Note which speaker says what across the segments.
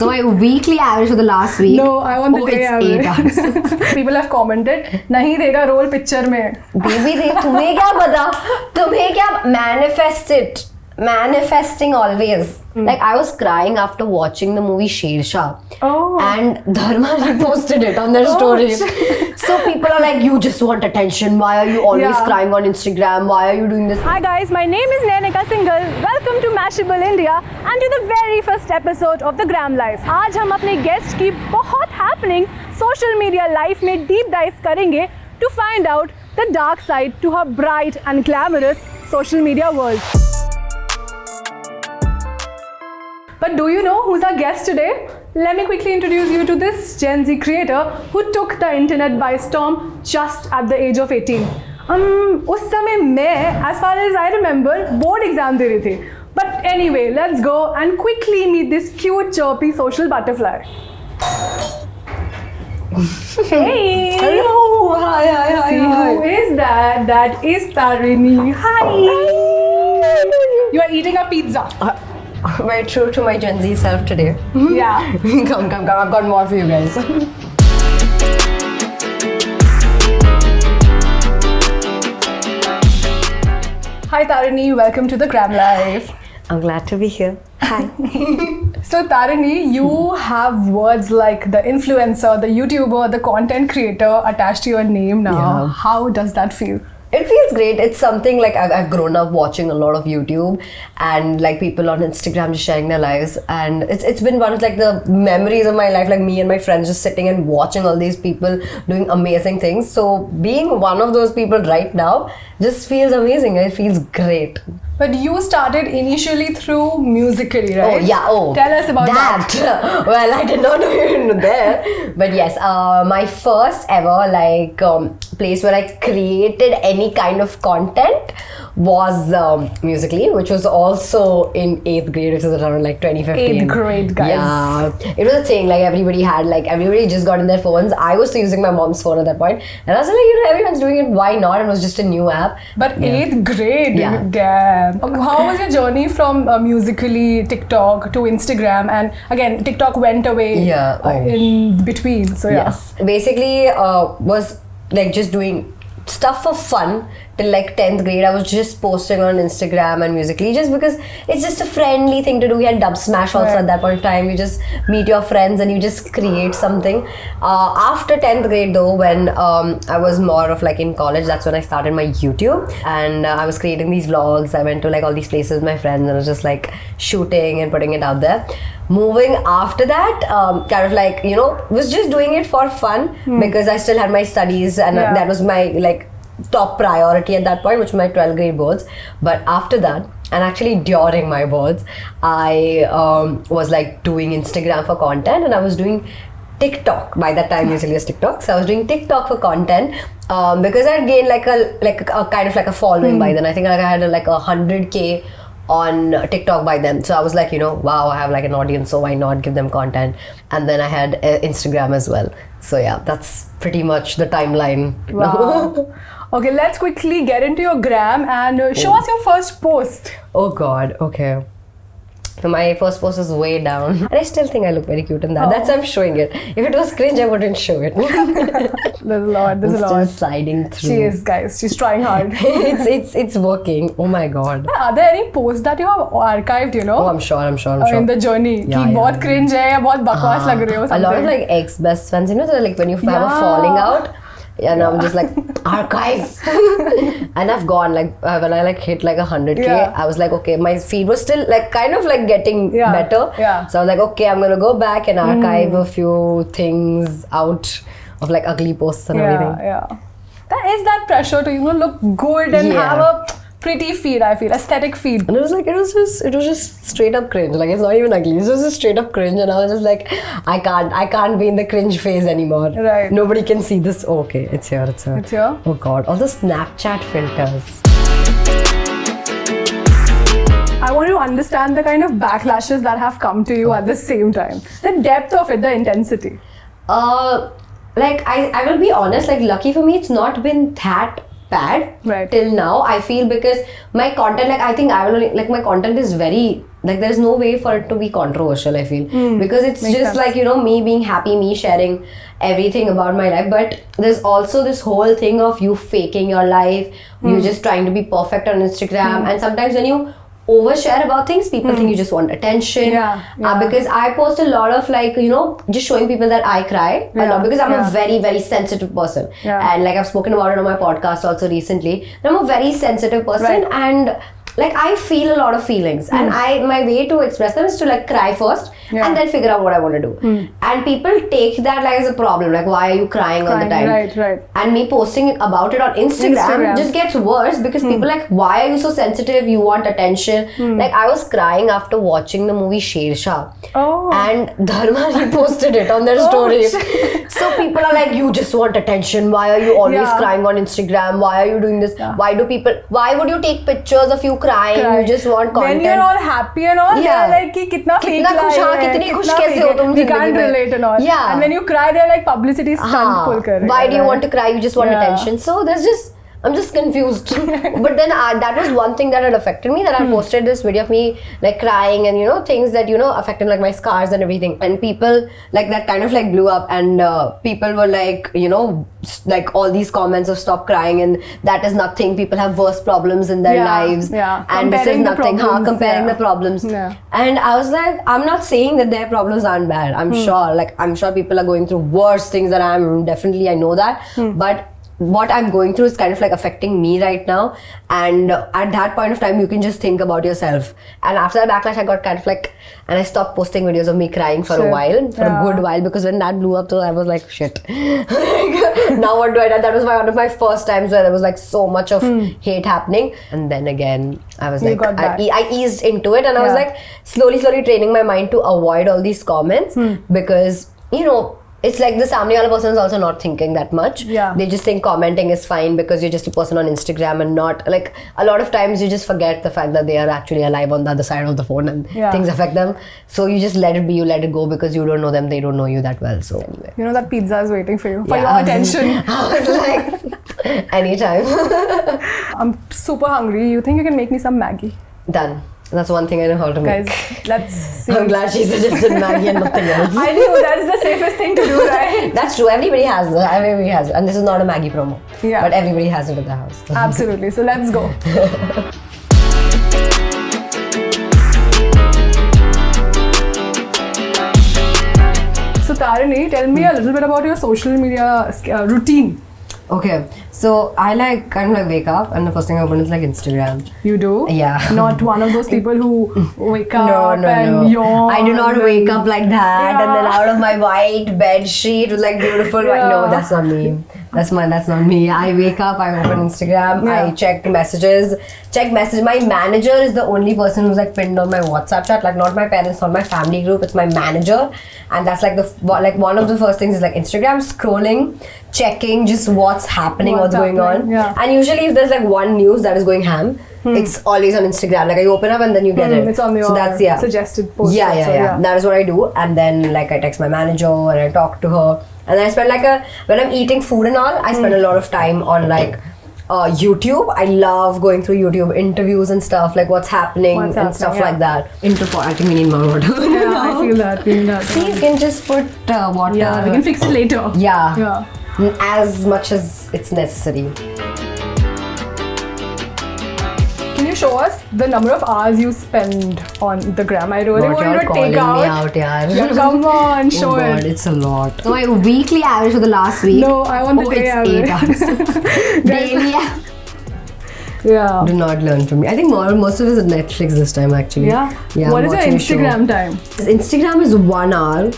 Speaker 1: So my weekly average for the last week.
Speaker 2: No, I want the day
Speaker 1: it's
Speaker 2: average.
Speaker 1: 8 hours.
Speaker 2: People have commented, नहीं देगा role picture में.
Speaker 1: Baby, तुम्हें क्या पता? तुम्हें क्या manifest it? Manifesting always. Like I was crying after watching the movie Shersha.
Speaker 2: Oh.
Speaker 1: And Dharma reposted it on their story. So people are like, you just want attention. Why are you always crying on Instagram? Why are you doing this?
Speaker 2: Hi guys, my name is Nanika Singhal. Welcome to Mashable India and to the very first episode of the Gram Life. आज हम अपने guest की बहुत happening social media life में deep dive करेंगे to find out the dark side to her bright and glamorous social media world. But do you know who's our guest today? Let me quickly introduce you to this Gen Z creator who took the internet by storm just at the age of 18. उस समय मैं, as far as I remember, board exam दे रही थी. But anyway, let's go and quickly meet this cute, chirpy social butterfly. Hey!
Speaker 1: Hello! Hi.
Speaker 2: See, who is that? That is Tarini. Hi! You are eating a pizza.
Speaker 1: Very true to my Gen Z self today.
Speaker 2: Yeah.
Speaker 1: Come. I've got more for you guys.
Speaker 2: Hi Tarini, welcome to the Gram Life.
Speaker 1: I'm glad to be here. Hi.
Speaker 2: So Tarini, you have words like the influencer, the YouTuber, the content creator attached to your name now.
Speaker 1: Yeah.
Speaker 2: How does that feel?
Speaker 1: It feels great. It's something like I've grown up watching a lot of YouTube and like people on Instagram just sharing their lives, and it's been one of like the memories of my life, like me and my friends just sitting and watching all these people doing amazing things. So being one of those people right now just feels amazing. It feels great.
Speaker 2: But you started initially through Musical.ly, right?
Speaker 1: Oh yeah. Oh,
Speaker 2: tell us about that.
Speaker 1: Well, I did not know you were there, but yes, my first ever like place where I created any kind of content was Musical.ly, which was also in 8th grade, which was around like 2015.
Speaker 2: 8th grade, guys.
Speaker 1: Yeah, it was a thing. Like everybody just got in their phones. I was still using my mom's phone at that point, and I was like, everyone's doing it. Why not? It was just a new app.
Speaker 2: But 8th grade, damn. How was your journey from Musical.ly, TikTok to Instagram? And again, TikTok went away in between. So
Speaker 1: yes, basically was like just doing stuff for fun till like 10th grade. I was just posting on Instagram and Musical.ly just because it's just a friendly thing to do. We had Dub Smash also at that point of time. You just meet your friends and you just create something. After 10th grade though, when I was more of like in college, that's when I started my YouTube, and I was creating these vlogs. I went to like all these places with my friends and I was just like shooting and putting it out there. Moving after that, kind of like, was just doing it for fun because I still had my studies, and that was my like top priority at that point, which was my 12th grade boards. But after that, and actually during my boards, I was like doing Instagram for content, and I was doing TikTok. By that time, usually was TikTok. So I was doing TikTok for content because I had gained like a kind of like a following by then. I think like I had like 100K on TikTok by then. So I was like, wow, I have like an audience, so why not give them content? And then I had Instagram as well. So yeah, that's pretty much the timeline.
Speaker 2: Wow. Okay, let's quickly get into your gram and show us your first post.
Speaker 1: Oh God, okay. So my first post is way down. And I still think I look very cute in that. That's why I'm showing it. If it was cringe, I wouldn't show it.
Speaker 2: There's a lot.
Speaker 1: Still sliding through.
Speaker 2: She is, guys. She's trying hard.
Speaker 1: it's working. Oh my God.
Speaker 2: Are there any posts that you have archived,
Speaker 1: Oh, I'm sure.
Speaker 2: In the journey. कि बहुत cringe है या बहुत बकवास लग रहे हो something.
Speaker 1: A lot of like ex-best friends, so like when you have a falling out, and I'm just like, archive. And I've gone like when I like hit like 100K, I was like, okay, my feed was still like kind of like getting better. So I was like, okay, I'm gonna go back and archive a few things out of like ugly posts and everything.
Speaker 2: There is that pressure to look good and have a pretty feed, I feel, aesthetic feed.
Speaker 1: And it was just straight up cringe. Like it's not even ugly. It was just straight up cringe, and I was just like, I can't be in the cringe phase anymore.
Speaker 2: Right.
Speaker 1: Nobody can see this. Oh, okay, it's here.
Speaker 2: It's here.
Speaker 1: Oh God, all the Snapchat filters.
Speaker 2: I want to understand the kind of backlashes that have come to you at the same time. The depth of it, the intensity.
Speaker 1: Like I will be honest. Like lucky for me, it's not been that bad till now, I feel, because my content, like I think I will, like my content is very like there's no way for it to be controversial, I feel, because it's
Speaker 2: Makes
Speaker 1: just
Speaker 2: sense.
Speaker 1: like, you know, me being happy, me sharing everything about my life. But there's also this whole thing of you faking your life, you just trying to be perfect on Instagram, and sometimes when you overshare about things, people think you just want attention. Because I post a lot of, like, you know, just showing people that I cry a lot, because I'm a very, very sensitive person. And like I've spoken about it on my podcast also recently, I'm a very sensitive person, and like I feel a lot of feelings, and my way to express them is to like cry first and then figure out what I want to do. And people take that like as a problem, like why are you crying all the time?
Speaker 2: Right.
Speaker 1: And me posting about it on Instagram just gets worse, because people like, why are you so sensitive? You want attention. Like I was crying after watching the movie Shershah, and Dharma posted it on their story. So people are like, you just want attention. Why are you always crying on Instagram? Why are you doing this? Why would you take pictures of you crying? You just want content.
Speaker 2: When you're all happy and all, they're like, कि कितना fake life है,
Speaker 1: कितनी खुश
Speaker 2: कितना
Speaker 1: कैसे
Speaker 2: fake
Speaker 1: हो
Speaker 2: है.
Speaker 1: तुम
Speaker 2: We
Speaker 1: जिंदगी
Speaker 2: can't
Speaker 1: में.
Speaker 2: relate and all.
Speaker 1: Yeah.
Speaker 2: And when you cry, they're like publicity stunt pull कर रहे हैं.
Speaker 1: Why do you want to cry? You just want attention. So I'm just confused. But then that was one thing that had affected me, that I posted this video of me like crying, and you know, things that, you know, affected like my scars and everything. And people like that kind of like blew up, and people were like, you know, like all these comments of stop crying, and that is nothing. People have worse problems in their lives. And this is nothing. Comparing the problems. And I was like, I'm not saying that their problems aren't bad. I'm sure. Like I'm sure people are going through worse things than I'm. Definitely, I know that. But what I'm going through is kind of like affecting me right now, and at that point of time you can just think about yourself. And after that backlash, I got kind of like, and I stopped posting videos of me crying for a while, for a good while, because when that blew up, so I was like, shit. Now what do I do? That was one of my first times where there was like so much of hate happening. And then again, I was like, I eased into it, and I was like slowly training my mind to avoid all these comments, because, you know, it's like the Samne wala person is also not thinking that much. They just think commenting is fine because you're just a person on Instagram, and not like, a lot of times you just forget the fact that they are actually alive on the other side of the phone, and things affect them. So you just let it be, you let it go, because you don't know them, they don't know you that well. So anyway.
Speaker 2: You know that pizza is waiting for you, for your attention.
Speaker 1: I was like, anytime.
Speaker 2: I'm super hungry. You think you can make me some Maggie?
Speaker 1: Done. That's one thing I know how to make.
Speaker 2: Guys, let's see.
Speaker 1: I'm glad she suggested Maggie and nothing else.
Speaker 2: I knew that's the safest thing to do, right?
Speaker 1: That's true. Everybody has it. Everybody has it. And this is not a Maggie promo. But everybody has it at the house.
Speaker 2: Absolutely. So let's go. So Tarini, tell me a little bit about your social media routine.
Speaker 1: Okay, so I like kind of like wake up, and the first thing I open is like Instagram.
Speaker 2: You do?
Speaker 1: Yeah.
Speaker 2: Not one of those people who wake up and yawn.
Speaker 1: I do not wake up like that and then out of my white bed sheet with like beautiful white. No, that's not me. That's not me. I wake up, I open Instagram, I check messages. My manager is the only person who's like pinned on my WhatsApp chat. Like not my parents, not my family group. It's my manager, and that's like one of the first things is like Instagram scrolling, checking just what's happening, what's going on. And usually if there's like one news that is going ham, it's always on Instagram. Like I open up and then you get it.
Speaker 2: It's on your suggested post.
Speaker 1: Yeah. That is what I do. And then like I text my manager and I talk to her. And then I spend when I'm eating food and all, I spend a lot of time on like YouTube. I love going through YouTube interviews and stuff, like what's happening and stuff like that. I think we need more water.
Speaker 2: I feel that.
Speaker 1: See, you can just put water.
Speaker 2: Yeah, we can fix it later.
Speaker 1: Yeah. As much as it's necessary.
Speaker 2: Can you show us the number of hours you spend on the gram? I really want you to take out. Yeah, come on, show it.
Speaker 1: God, it's a lot. So my weekly average for the last week.
Speaker 2: No, I want the day average.
Speaker 1: 8 hours. Daily.
Speaker 2: Yeah.
Speaker 1: Do not learn from me. I think most of it is Netflix this time actually.
Speaker 2: Yeah. What is your Instagram time?
Speaker 1: Instagram is 1 hour.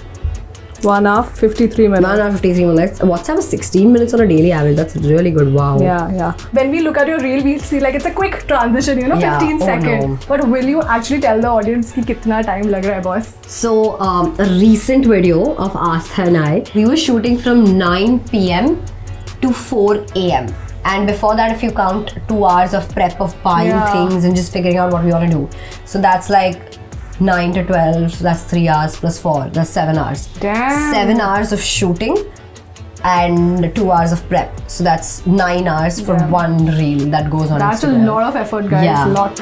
Speaker 2: 1 hour, 53 minutes.
Speaker 1: 1 hour, 53 minutes. WhatsApp is 16 minutes on a daily average. That's really good. Wow.
Speaker 2: Yeah. When we look at your reel, we see like it's a quick transition, 15 seconds.
Speaker 1: No.
Speaker 2: But will you actually tell the audience ki kitna time lag raha hai, boss?
Speaker 1: So, a recent video of Astha and I, we were shooting from 9 p.m. to 4 a.m. And before that, if you count 2 hours of prep of buying things and just figuring out what we want to do. So that's like 9 to 12, so that's 3 hours plus 4, that's 7 hours.
Speaker 2: Damn.
Speaker 1: 7 hours of shooting and 2 hours of prep. So that's 9 hours for one reel that goes on
Speaker 2: That's
Speaker 1: Instagram.
Speaker 2: a lot of effort, guys.
Speaker 1: Yeah.
Speaker 2: A lot.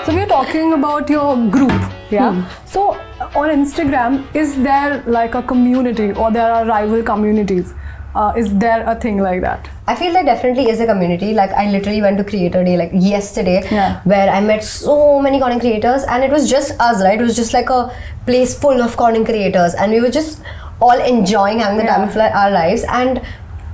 Speaker 2: So we are talking about your group, yeah? So on Instagram, is there like a community or there are rival communities? Is there a thing like that?
Speaker 1: I feel there definitely is a community. Like I literally went to Creator Day like yesterday, where I met so many content creators, and it was just us, right? It was just like a place full of content creators, and we were just all enjoying having the time of our lives. And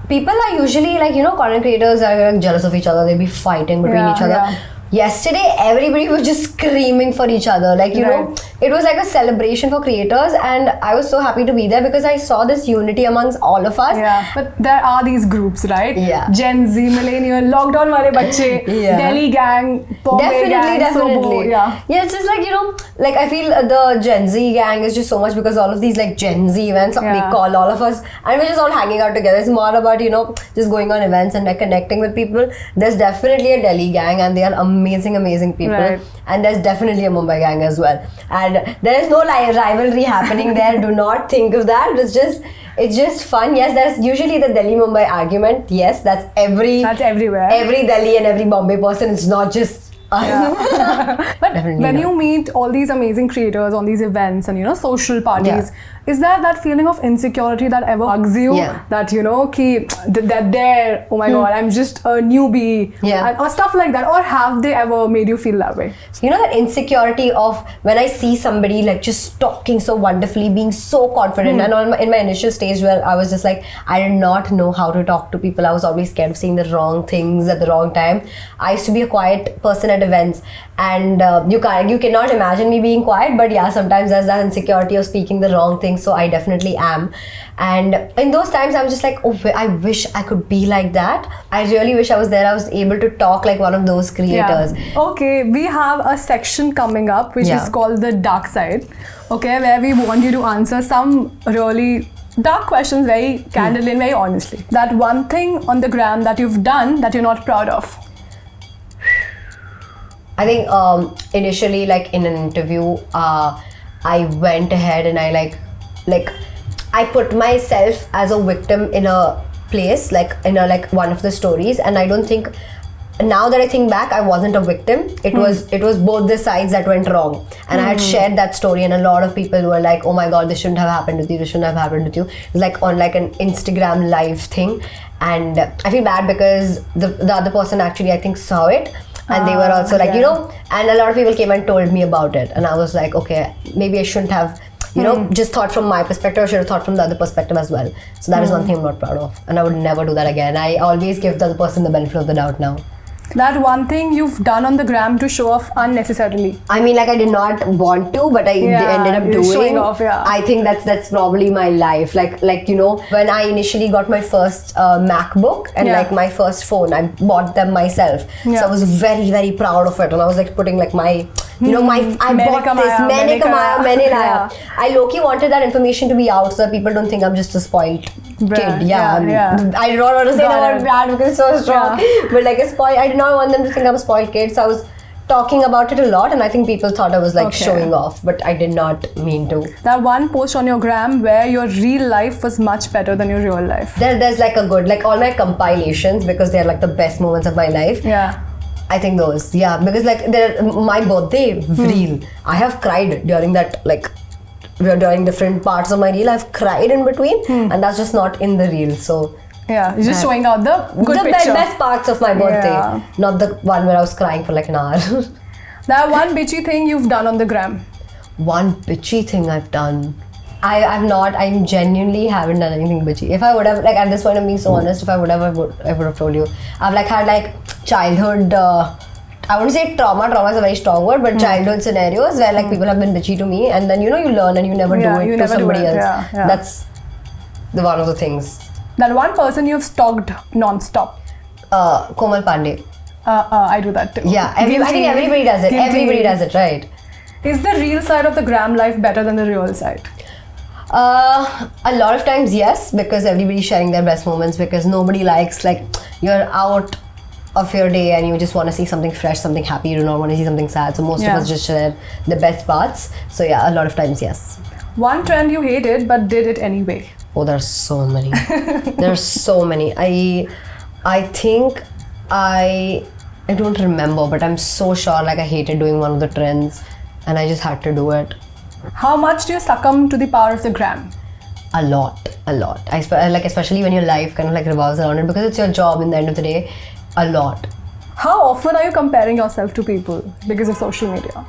Speaker 1: people are usually like, you know, content creators are like jealous of each other. They'll be fighting between each other. Yesterday, everybody was just screaming for each other. Like, you know, it was like a celebration for creators, and I was so happy to be there because I saw this unity amongst all of us.
Speaker 2: Yeah, but there are these groups, right?
Speaker 1: Yeah.
Speaker 2: Gen Z, millennial, lockdown wale bache, Delhi gang, Bombay gang,
Speaker 1: definitely.
Speaker 2: Yeah,
Speaker 1: it's just like, you know, like I feel the Gen Z gang is just so much because all of these like Gen Z events, they call all of us, and we're just all hanging out together. It's more about, you know, just going on events and like connecting with people. There's definitely a Delhi gang, and they are amazing people, and there's definitely a Mumbai gang as well, and there is no rivalry happening there. Do not think of that. It's just fun. Yes, there's usually the Delhi Mumbai argument. Yes, that's
Speaker 2: everywhere.
Speaker 1: Every Delhi and every Bombay person. It's not just
Speaker 2: but when you meet all these amazing creators on these events and, you know, social parties, is there that feeling of insecurity that ever bugs you? That, you know, that they're, oh my god, I'm just a newbie, or stuff like that? Or have they ever made you feel that way?
Speaker 1: You know, that insecurity of when I see somebody like just talking so wonderfully, being so confident, and in my initial stage where I was just like, I did not know how to talk to people. I was always scared of saying the wrong things at the wrong time. I used to be a quiet person at events, and you cannot imagine me being quiet, but yeah, sometimes there's that insecurity of speaking the wrong thing, so I definitely am. And in those times I'm just like, oh, I wish I could be like that. I really wish I was there. I was able to talk like one of those creators.
Speaker 2: Okay, we have a section coming up which is called the dark side, okay, where we want you to answer some really dark questions very candidly and very honestly. That one thing on the gram that you've done that you're not proud of.
Speaker 1: I think initially, like in an interview, I went ahead and I put myself as a victim in a place, like in a one of the stories, and I don't think, now that I think back, I wasn't a victim. It was both the sides that went wrong, and I had shared that story, and a lot of people were like, oh my god, this shouldn't have happened with you, this shouldn't have happened with you. It was like on like an Instagram live thing, and I feel bad because the other person actually I think saw it. And they were also like, you know, and a lot of people came and told me about it. And I was like, okay, maybe I shouldn't have, you know, just thought from my perspective. I should have thought from the other perspective as well. So that is one thing I'm not proud of. And I would never do that again. I always give the other person the benefit of the doubt now.
Speaker 2: That one thing you've done on the gram to show off unnecessarily.
Speaker 1: I mean, like I did not want to, but I ended up doing.
Speaker 2: Showing off,
Speaker 1: I think that's probably my life. Like you know, when I initially got my first MacBook and like my first phone, I bought them myself. So I was very, very proud of it, and I was like putting like my, you know, I bought this, maine laya. I low-key wanted that information to be out so that people don't think I'm just a spoiled kid. I don't want to say that I'm bad because it's so strong, but like I did not want them to think I'm a spoiled kid, so I was talking about it a lot, and I think people thought I was like showing off, but I did not mean to.
Speaker 2: That one post on your gram where your real life was much better than your real life.
Speaker 1: There's like a good, like all my compilations, because they're like the best moments of my life. I think those, because like my birthday reel, I have cried during that, like during different parts of my reel. I've cried in between, and that's just not in the reel. So
Speaker 2: you're just showing out the good picture.
Speaker 1: Best parts of my birthday, not the one where I was crying for like an hour.
Speaker 2: That one bitchy thing you've done on the gram.
Speaker 1: One bitchy thing I've done. I genuinely haven't done anything bitchy. If I would have, like at this point I'm being so honest, if I would have, I would have told you. I've like had like childhood, I wouldn't say trauma is a very strong word, but childhood scenarios where like people have been bitchy to me, and then you know you learn and you never do it to somebody else. That's one of the things.
Speaker 2: That one person you've stalked non-stop.
Speaker 1: Komal Pandey.
Speaker 2: I do that too.
Speaker 1: Yeah, I think everybody does it.
Speaker 2: Guilty.
Speaker 1: Everybody does it, right?
Speaker 2: Is the real side of the gram life better than the real side?
Speaker 1: A lot of times yes, because everybody's sharing their best moments, because nobody likes like you're out of your day and you just want to see something fresh, something happy, you do not want to see something sad. So most of us just share the best parts. So yeah, a lot of times yes.
Speaker 2: One trend you hated but did it anyway.
Speaker 1: Oh, there's so many. There's so many. I think I I don't remember, but I'm so sure like I hated doing one of the trends and I just had to do it.
Speaker 2: How much do you succumb to the power of the gram?
Speaker 1: A lot. Like especially when your life kind of like revolves around it because it's your job in the end of the day. A lot.
Speaker 2: How often are you comparing yourself to people because of social media?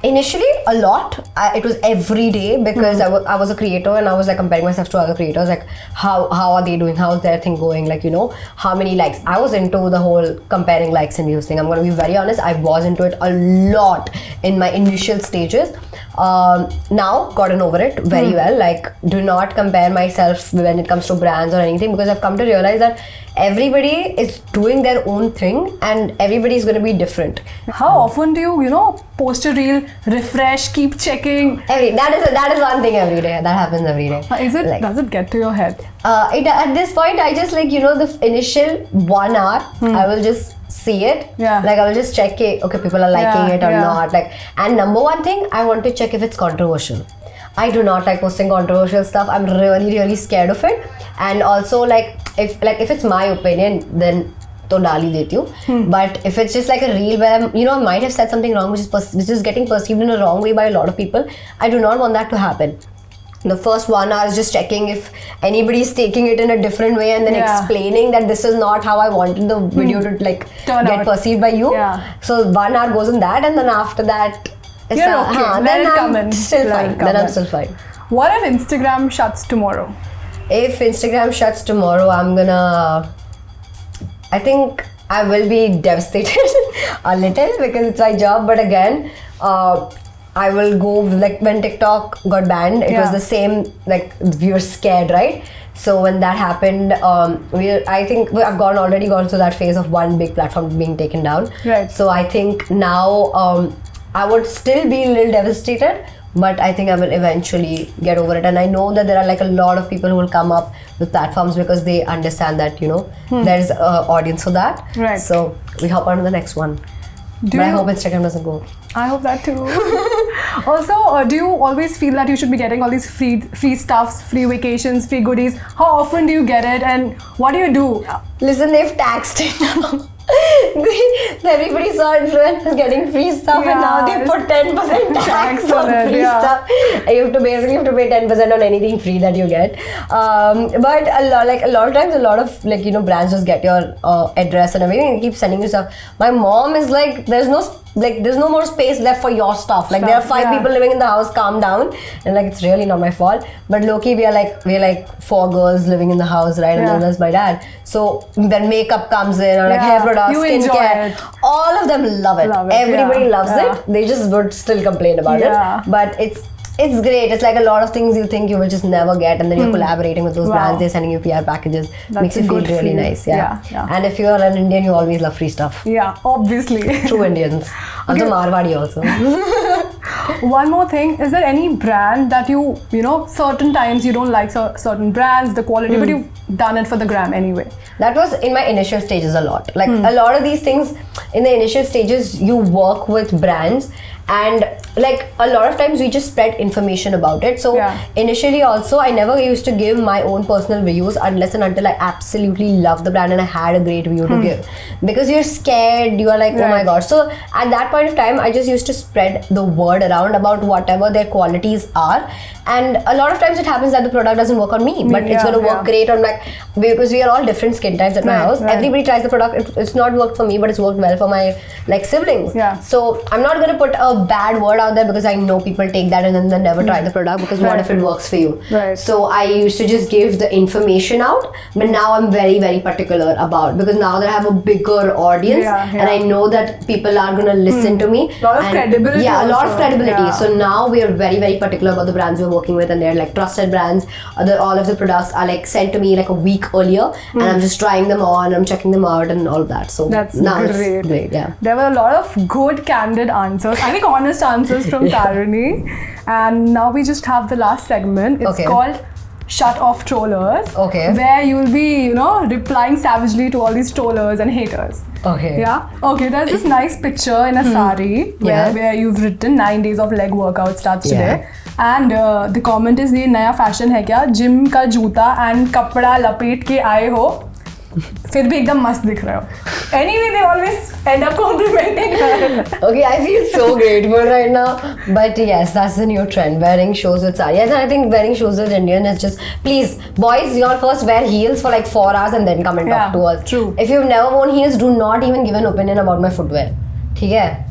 Speaker 1: Initially, a lot. It was every day because I was a creator and I was like comparing myself to other creators. Like how are they doing? How's their thing going? Like, you know, how many likes? I was into the whole comparing likes and views thing. I'm going to be very honest. I was into it a lot in my initial stages. Now gotten over it very well. Like, do not compare myself when it comes to brands or anything because I've come to realize that everybody is doing their own thing and everybody is going to be different.
Speaker 2: How often do you post a reel, refresh, keep checking?
Speaker 1: That is one thing every day. That happens every day.
Speaker 2: Does it get to your head?
Speaker 1: At this point, I just like, the initial 1 hour, I will just see it.
Speaker 2: Yeah.
Speaker 1: Like I will just check it. Okay, people are liking it or not. Like, and number one thing, I want to check if it's controversial. I do not like posting controversial stuff. I'm really scared of it. And also like if it's my opinion, then to dal hi deti hu. But if it's just like a reel where I might have said something wrong, which is getting perceived in a wrong way by a lot of people, I do not want that to happen. The first 1 hour is just checking if anybody is taking it in a different way and then explaining that this is not how I wanted the video to like get perceived by you.
Speaker 2: Yeah.
Speaker 1: So 1 hour goes on that, and then after that,
Speaker 2: you're okay.
Speaker 1: Then I'm still fine.
Speaker 2: What if Instagram shuts tomorrow?
Speaker 1: If Instagram shuts tomorrow, I think I will be devastated a little because it's my job. But again, I will go, like when TikTok got banned, it was the same, like we were scared, right? So when that happened, I think I've already gone through that phase of one big platform being taken down.
Speaker 2: Right.
Speaker 1: So I think now I would still be a little devastated, but I think I will eventually get over it. And I know that there are like a lot of people who will come up with platforms because they understand that, there's an audience for that.
Speaker 2: Right.
Speaker 1: So we hop on to the next one. I hope Instagram doesn't go.
Speaker 2: I hope that too. Also, do you always feel that you should be getting all these free stuffs, free vacations, free goodies? How often do you get it and what do you do?
Speaker 1: Listen, they've taxed it now. Everybody saw influencers getting free stuff and now they put 10% tax on free stuff. You have to pay 10% on anything free that you get. But a lot of times, a lot of brands just get your address and everything and keep sending you stuff. My mom is like, there's no more space left for your stuff. Like there are 5 people living in the house, calm down. And like it's really not my fault. But low-key, we're like 4 girls living in the house, right? And then there's my dad. So when makeup comes in or like hair products, skincare, all of them love it. Everybody loves it. They just would still complain about it. But it's great. It's like a lot of things you think you will just never get, and then you're collaborating with those brands. They're sending you PR packages. Makes you feel really nice. Yeah. And if you're an Indian, you always love free stuff.
Speaker 2: Yeah, obviously.
Speaker 1: True Indians. I'm the Marwadi also.
Speaker 2: One more thing, is there any brand that you certain times you don't like certain brands, the quality, but you've done it for the gram anyway?
Speaker 1: That was in my initial stages a lot. Like a lot of these things in the initial stages, you work with brands and like a lot of times we just spread information about it. So initially also I never used to give my own personal reviews unless and until I absolutely love the brand and I had a great review to give, because you're scared, you are like oh my god. So at that point of time I just used to spread the word around about whatever their qualities are, and a lot of times it happens that the product doesn't work on me, but it's going to work great on like, because we are all different skin types at my house. Everybody tries the product, it's not worked for me but it's worked well for my like siblings. So I'm not going to put a bad word out there because I know people take that and then they never try the product, because what if it works for you? So I used to just give the information out, but now I'm very particular about, because now that I have a bigger audience and I know that people are going to listen to me.
Speaker 2: A lot of credibility.
Speaker 1: Yeah, a lot of credibility. So now we are very particular about the brands we're working with, and they're like trusted brands. All of the products are like sent to me like a week earlier and I'm just trying them on, I'm checking them out and all of that. So
Speaker 2: that's
Speaker 1: now
Speaker 2: great.
Speaker 1: It's great. Yeah,
Speaker 2: there were a lot of good candid answers, I think honest answers from Tarani. And now we just have the last segment. It's called Shut Off Trollers. Where you'll be, replying savagely to all these trollers and haters. There's this nice picture in a sari where you've written 9 days of leg workout starts today. And the comment is, ये नया fashion है क्या? Gym का जूता and कपड़ा लपेट के आए हो. फिर भी एकदम मस्त दिख रहे हो. Anyway, they always end up complimenting her.
Speaker 1: Okay, I feel so grateful right now. But yes, that's the new trend. Wearing shoes with sarees. And I think wearing shoes with Indian is just, please, boys, you all first wear heels for like 4 hours and then come and talk to us.
Speaker 2: True.
Speaker 1: If you've never worn heels, do not even give an opinion about my footwear. Okay?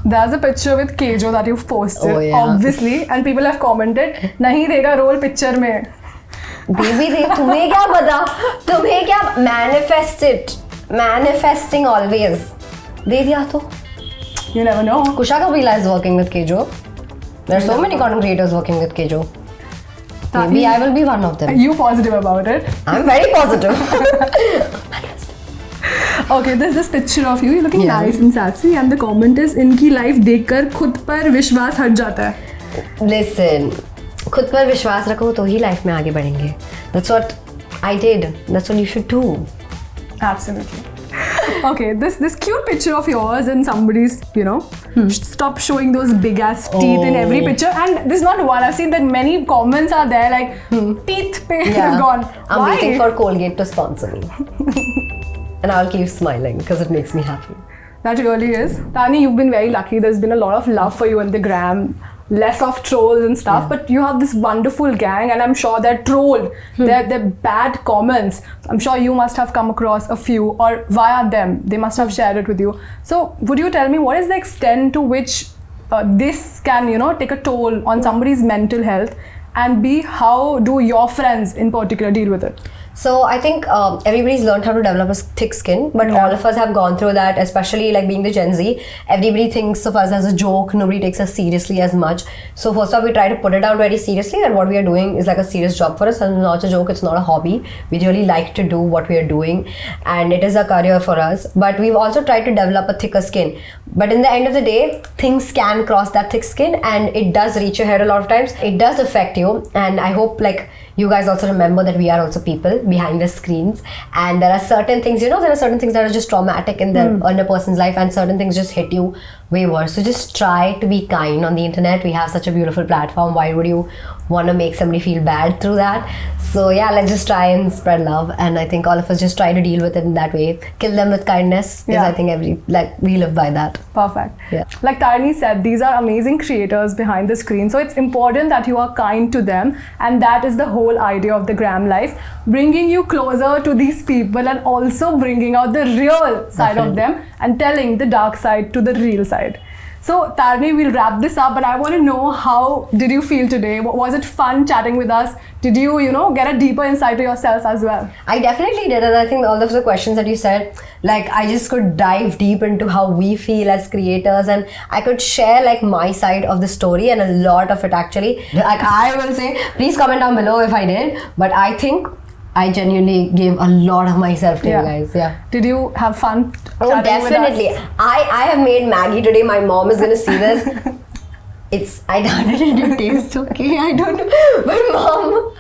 Speaker 2: There's a picture with Kejo that you've posted,
Speaker 1: Oh, yeah.
Speaker 2: obviously, and people have commented, नहीं देगा role picture में.
Speaker 1: Baby, तुम्हें क्या पता? तुम्हें क्या? Manifest it. Manifesting always. दे दिया तो.
Speaker 2: You never know.
Speaker 1: Kusha Kapila is working with Kejo. There are so many content creators working with Kejo. Maybe I will be one of them.
Speaker 2: Are you positive about it?
Speaker 1: I'm very positive.
Speaker 2: Okay, there's this picture of you. You're looking
Speaker 1: Yeah.
Speaker 2: nice and sassy, and the comment is, इनकी life देखकर खुद पर विश्वास हट जाता है.
Speaker 1: Listen, खुद पर विश्वास रखो तो ही लाइफ में आगे बढ़ेंगे. That's what I did. That's what you should do.
Speaker 2: Absolutely. Okay, this cute picture of yours and somebody's, stop showing those big ass teeth in every picture. And this is not one. I've seen that many comments are there like teeth pain is gone.
Speaker 1: I'm
Speaker 2: Why?
Speaker 1: waiting for Colgate to sponsor me. And I'll keep smiling because it makes me happy.
Speaker 2: That really is. Tani, you've been very lucky. There's been a lot of love for you on the gram. Less of trolls and stuff, but you have this wonderful gang, and I'm sure they're trolled. They're bad comments. I'm sure you must have come across a few, or via them, they must have shared it with you. So, would you tell me what is the extent to which this can, take a toll on somebody's mental health, and B, how do your friends in particular deal with it?
Speaker 1: So I think everybody's learned how to develop a thick skin, but all of us have gone through that, especially like being the Gen Z. Everybody thinks of us as a joke. Nobody takes us seriously as much. So first off, we try to put it out very seriously that what we are doing is like a serious job for us, and it's not a joke, it's not a hobby. We really like to do what we are doing, and it is a career for us. But we've also tried to develop a thicker skin. But in the end of the day, things can cross that thick skin, and it does reach your head a lot of times. It does affect you, and I hope like you guys also remember that we are also people behind the screens, and there are certain things, there are certain things that are just traumatic in a person's life, and certain things just hit you way worse. So just try to be kind on the internet. We have such a beautiful platform. Why would you want to make somebody feel bad through that? So yeah, let's just try and spread love, and I think all of us just try to deal with it in that way. Kill them with kindness. Because I think we live by that.
Speaker 2: Perfect.
Speaker 1: Yeah.
Speaker 2: Like Tarani said, these are amazing creators behind the screen. So it's important that you are kind to them, and that is the whole idea of the gram life, bringing you closer to these people and also bringing out the real side of them and telling the dark side to the real side. So Tarani, we'll wrap this up, but I want to know, how did you feel today? Was it fun chatting with us? Did you, get a deeper insight to yourself as well?
Speaker 1: I definitely did, and I think all of the questions that you said, like I just could dive deep into how we feel as creators, and I could share like my side of the story, and a lot of it actually. Like I will say, please comment down below if I did, but I think I genuinely gave a lot of myself to you guys. Yeah.
Speaker 2: Did you have fun?
Speaker 1: Oh, definitely.
Speaker 2: With us?
Speaker 1: I have made Maggie today. My mom is gonna see this. I done it and it tastes okay. I don't know. But mom,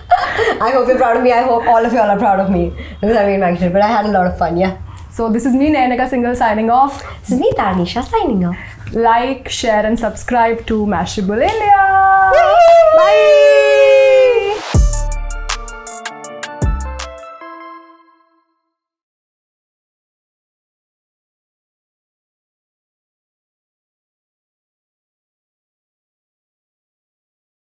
Speaker 1: I hope you're proud of me. I hope all of y'all are proud of me because I made Maggie today. But I had a lot of fun. Yeah.
Speaker 2: So this is me, Nayanika Singhal, signing off.
Speaker 1: This is me, Tanisha, signing off.
Speaker 2: Like, share, and subscribe to Mashable India.
Speaker 1: Bye.